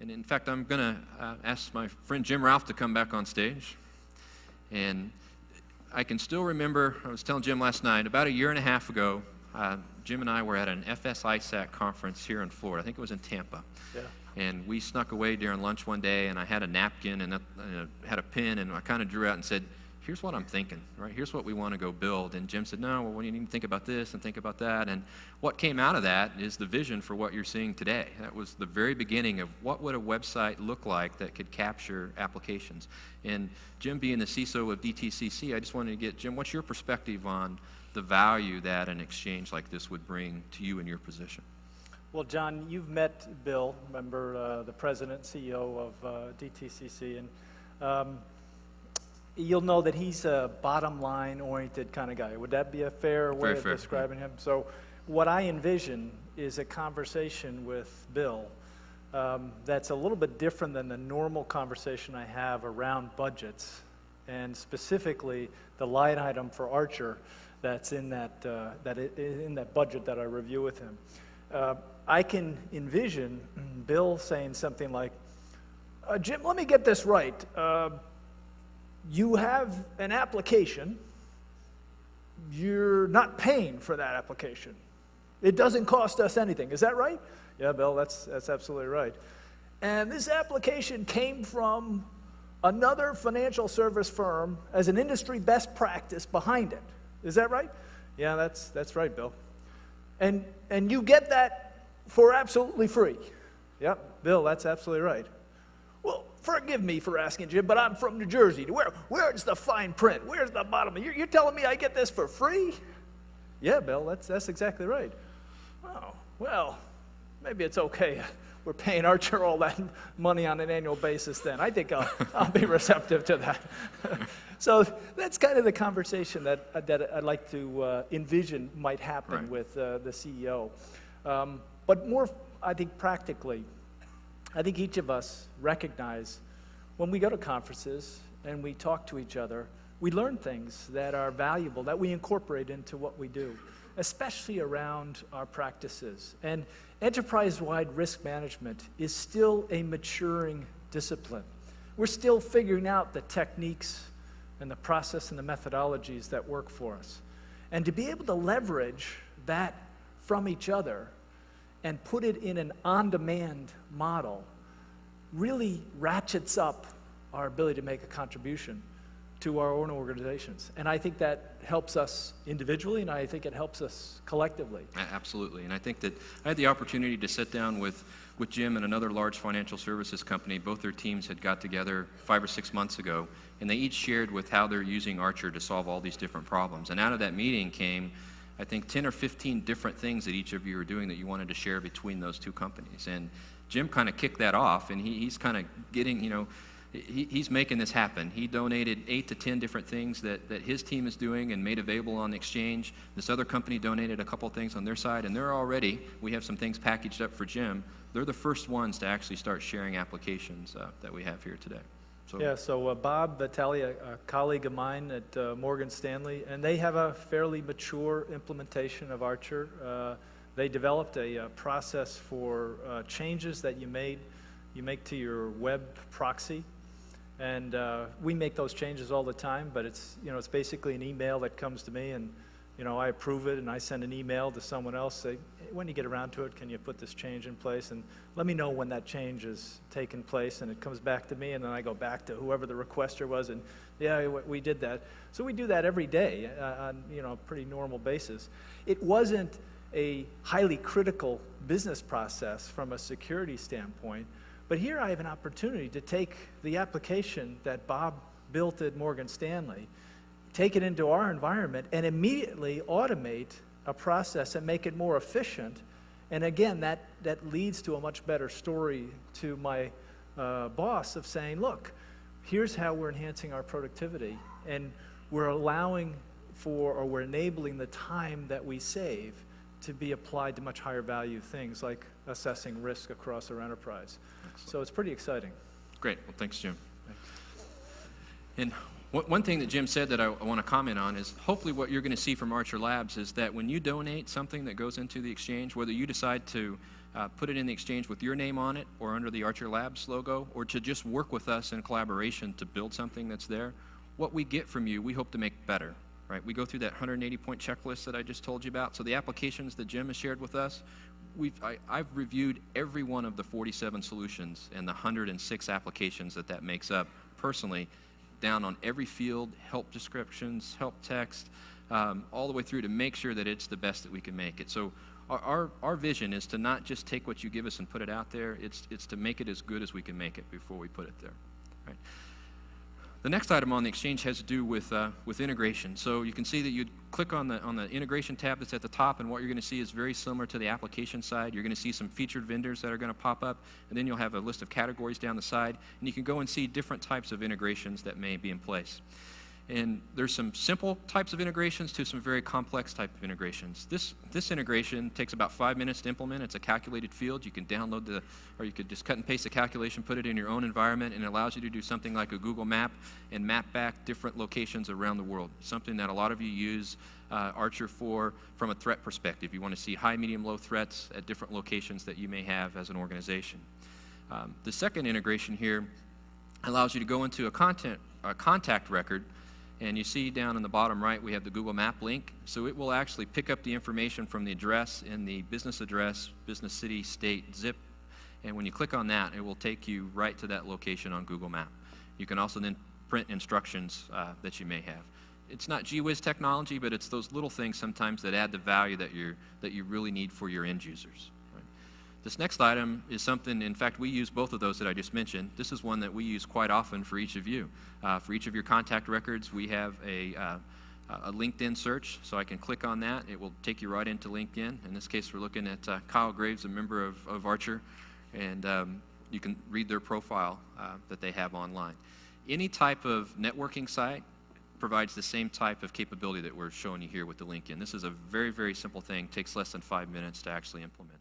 And in fact, I'm going to ask my friend Jim Routh to come back on stage. And I can still remember, I was telling Jim last night, about a year and a half ago, Jim and I were at an FSISAC conference here in Florida. I think it was in Tampa. Yeah. And we snuck away during lunch one day, and I had a napkin and had a pen, and I kind of drew out and said, here's what I'm thinking, right? Here's what we want to go build. And Jim said, no, well, you need to think about this and think about that. And what came out of that is the vision for what you're seeing today. That was the very beginning of what would a website look like that could capture applications. And Jim being the CISO of DTCC, I just wanted to get, Jim, what's your perspective on the value that an exchange like this would bring to you in your position? Well, John, you've met Bill, remember the president, CEO of DTCC, and you'll know that he's a bottom line oriented kind of guy. Would that be a fair way of describing him? So what I envision is a conversation with Bill that's a little bit different than the normal conversation I have around budgets, and specifically the line item for Archer that's in that, in that budget that I review with him. I can envision Bill saying something like, Jim, let me get this right. You have an application. You're not paying for that application. It doesn't cost us anything. Is that right? Yeah, Bill, that's absolutely right. And this application came from another financial service firm as an industry best practice behind it. Is that right? Yeah, that's right, Bill. And you get that for absolutely free. Yep, Bill, that's absolutely right. Well, forgive me for asking, Jim, but I'm from New Jersey. Where's the fine print? Where's the bottom? You're telling me I get this for free? Yeah, Bill, that's exactly right. Oh, well, maybe it's okay. We're paying Archer all that money on an annual basis then. I think I'll be receptive to that. So that's kind of the conversation that I'd like to envision might happen with the CEO. But more, I think, practically, I think each of us recognize when we go to conferences and we talk to each other, we learn things that are valuable, that we incorporate into what we do, especially around our practices. And enterprise-wide risk management is still a maturing discipline. We're still figuring out the techniques and the process and the methodologies that work for us. And to be able to leverage that from each other and put it in an on-demand model really ratchets up our ability to make a contribution to our own organizations. And I think that helps us individually, and I think it helps us collectively. Absolutely, and I think that I had the opportunity to sit down with Jim and another large financial services company. Both their teams had got together 5 or 6 months ago, and they each shared with how they're using Archer to solve all these different problems. And out of that meeting came, I think, 10 or 15 different things that each of you are doing that you wanted to share between those two companies. And Jim kind of kicked that off, and he's kind of getting, he's making this happen. He donated 8 to 10 different things that his team is doing and made available on the exchange. This other company donated a couple things on their side, and they're already, we have some things packaged up for Jim. They're the first ones to actually start sharing applications that we have here today. So Bob Vitale, a colleague of mine at Morgan Stanley, and they have a fairly mature implementation of Archer. They developed a process for changes that you make to your web proxy. And we make those changes all the time, but it's basically an email that comes to me, and I approve it, and I send an email to someone else, say, hey, when you get around to it, can you put this change in place? And let me know when that change is taken place, and it comes back to me, and then I go back to whoever the requester was, and yeah, we did that. So we do that every day on a pretty normal basis. It wasn't a highly critical business process from a security standpoint, but here I have an opportunity to take the application that Bob built at Morgan Stanley, take it into our environment, and immediately automate a process and make it more efficient. And again, that leads to a much better story to my boss of saying, look, here's how we're enhancing our productivity, and we're allowing for, or we're enabling the time that we save to be applied to much higher value things like assessing risk across our enterprise. Excellent. So it's pretty exciting. Great. Well, thanks, Jim. And one thing that Jim said that I want to comment on is hopefully what you're going to see from Archer Labs is that when you donate something that goes into the exchange, whether you decide to put it in the exchange with your name on it or under the Archer Labs logo, or to just work with us in collaboration to build something that's there, what we get from you, we hope to make better, right? We go through that 180-point checklist that I just told you about. So the applications that Jim has shared with us, I've reviewed every one of the 47 solutions and the 106 applications that makes up personally, down on every field, help descriptions, help text, all the way through to make sure that it's the best that we can make it. So our vision is to not just take what you give us and put it out there, it's to make it as good as we can make it before we put it there. Right? The next item on the exchange has to do with integration. So you can see that you'd click on the integration tab that's at the top, and what you're going to see is very similar to the application side. You're going to see some featured vendors that are going to pop up, and then you'll have a list of categories down the side, and you can go and see different types of integrations that may be in place. And there's some simple types of integrations to some very complex type of integrations. This integration takes about 5 minutes to implement. It's a calculated field. You can download or you could just cut and paste the calculation, put it in your own environment, and it allows you to do something like a Google map and map back different locations around the world. Something that a lot of you use Archer for from a threat perspective. You want to see high, medium, low threats at different locations that you may have as an organization. The second integration here allows you to go into a contact record. And you see down in the bottom right, we have the Google Map link. So it will actually pick up the information from the address in the business address, business city, state, zip. And when you click on that, it will take you right to that location on Google Map. You can also then print instructions that you may have. It's not gee-whiz technology, but it's those little things sometimes that add the value that you really need for your end users. This next item is something, in fact, we use both of those that I just mentioned. This is one that we use quite often for each of you. For each of your contact records, we have a LinkedIn search, so I can click on that. It will take you right into LinkedIn. In this case, we're looking at Kyle Graves, a member of Archer, and you can read their profile that they have online. Any type of networking site provides the same type of capability that we're showing you here with the LinkedIn. This is a very, very simple thing. Takes less than 5 minutes to actually implement.